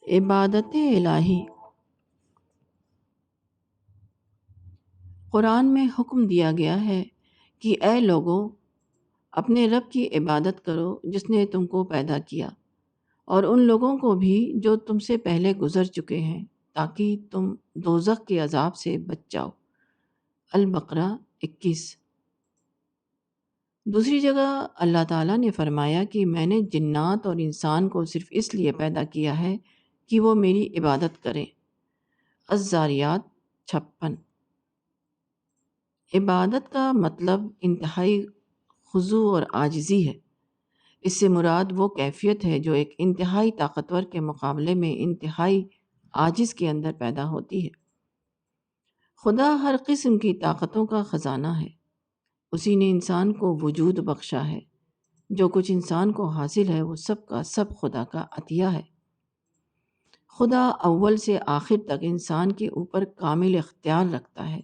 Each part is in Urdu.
عبادت الہی۔ قرآن میں حکم دیا گیا ہے کہ اے لوگو، اپنے رب کی عبادت کرو جس نے تم کو پیدا کیا، اور ان لوگوں کو بھی جو تم سے پہلے گزر چکے ہیں، تاکہ تم دوزخ کے عذاب سے بچ جاؤ۔ البقرہ 21۔ دوسری جگہ اللہ تعالیٰ نے فرمایا کہ میں نے جنات اور انسان کو صرف اس لیے پیدا کیا ہے کہ وہ میری عبادت کریں۔ الذاریات 56۔ عبادت کا مطلب انتہائی خضوع اور عاجزی ہے۔ اس سے مراد وہ کیفیت ہے جو ایک انتہائی طاقتور کے مقابلے میں انتہائی عاجز کے اندر پیدا ہوتی ہے۔ خدا ہر قسم کی طاقتوں کا خزانہ ہے۔ اسی نے انسان کو وجود بخشا ہے۔ جو کچھ انسان کو حاصل ہے وہ سب کا سب خدا کا عطیہ ہے۔ خدا اول سے آخر تک انسان کے اوپر کامل اختیار رکھتا ہے۔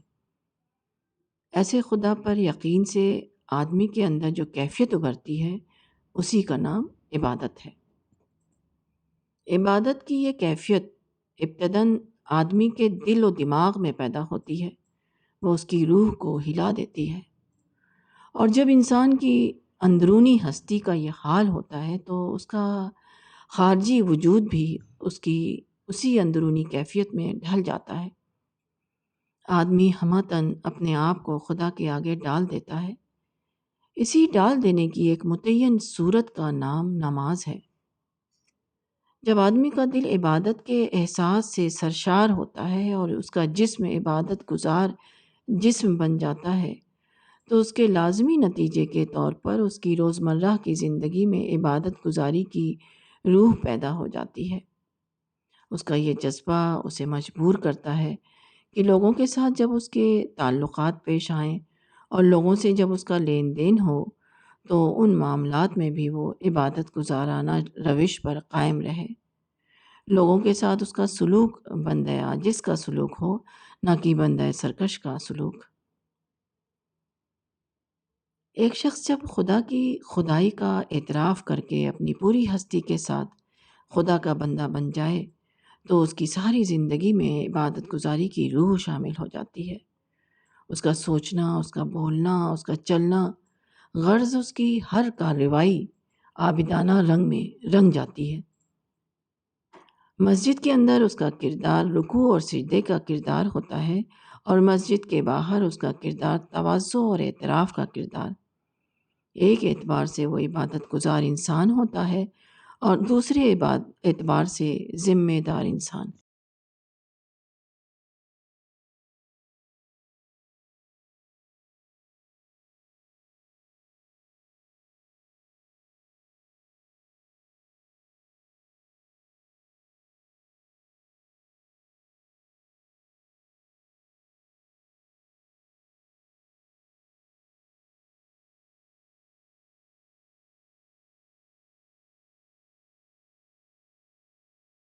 ایسے خدا پر یقین سے آدمی کے اندر جو کیفیت ابھرتی ہے اسی کا نام عبادت ہے۔ عبادت کی یہ کیفیت ابتداً آدمی کے دل و دماغ میں پیدا ہوتی ہے، وہ اس کی روح کو ہلا دیتی ہے، اور جب انسان کی اندرونی ہستی کا یہ حال ہوتا ہے تو اس کا خارجی وجود بھی اسی اندرونی کیفیت میں ڈھل جاتا ہے۔ آدمی ہمتاً اپنے آپ کو خدا کے آگے ڈال دیتا ہے۔ اسی ڈال دینے کی ایک متعین صورت کا نام نماز ہے۔ جب آدمی کا دل عبادت کے احساس سے سرشار ہوتا ہے اور اس کا جسم عبادت گزار جسم بن جاتا ہے تو اس کے لازمی نتیجے کے طور پر اس کی روزمرہ کی زندگی میں عبادت گزاری کی روح پیدا ہو جاتی ہے۔ اس کا یہ جذبہ اسے مجبور کرتا ہے کہ لوگوں کے ساتھ جب اس کے تعلقات پیش آئیں اور لوگوں سے جب اس کا لین دین ہو تو ان معاملات میں بھی وہ عبادت گزارانہ روش پر قائم رہے۔ لوگوں کے ساتھ اس کا سلوک بندہ عاجز کا سلوک ہو، نہ کہ بندہ سرکش کا سلوک۔ ایک شخص جب خدا کی خدائی کا اعتراف کر کے اپنی پوری ہستی کے ساتھ خدا کا بندہ بن جائے تو اس کی ساری زندگی میں عبادت گزاری کی روح شامل ہو جاتی ہے۔ اس کا سوچنا، اس کا بولنا، اس کا چلنا، غرض اس کی ہر کارروائی عابدانہ رنگ میں رنگ جاتی ہے۔ مسجد کے اندر اس کا کردار رکوع اور سجدے کا کردار ہوتا ہے، اور مسجد کے باہر اس کا کردار تواضع اور اعتراف کا کردار۔ ایک اعتبار سے وہ عبادت گزار انسان ہوتا ہے اور دوسرے اعتبار سے ذمہ دار انسان۔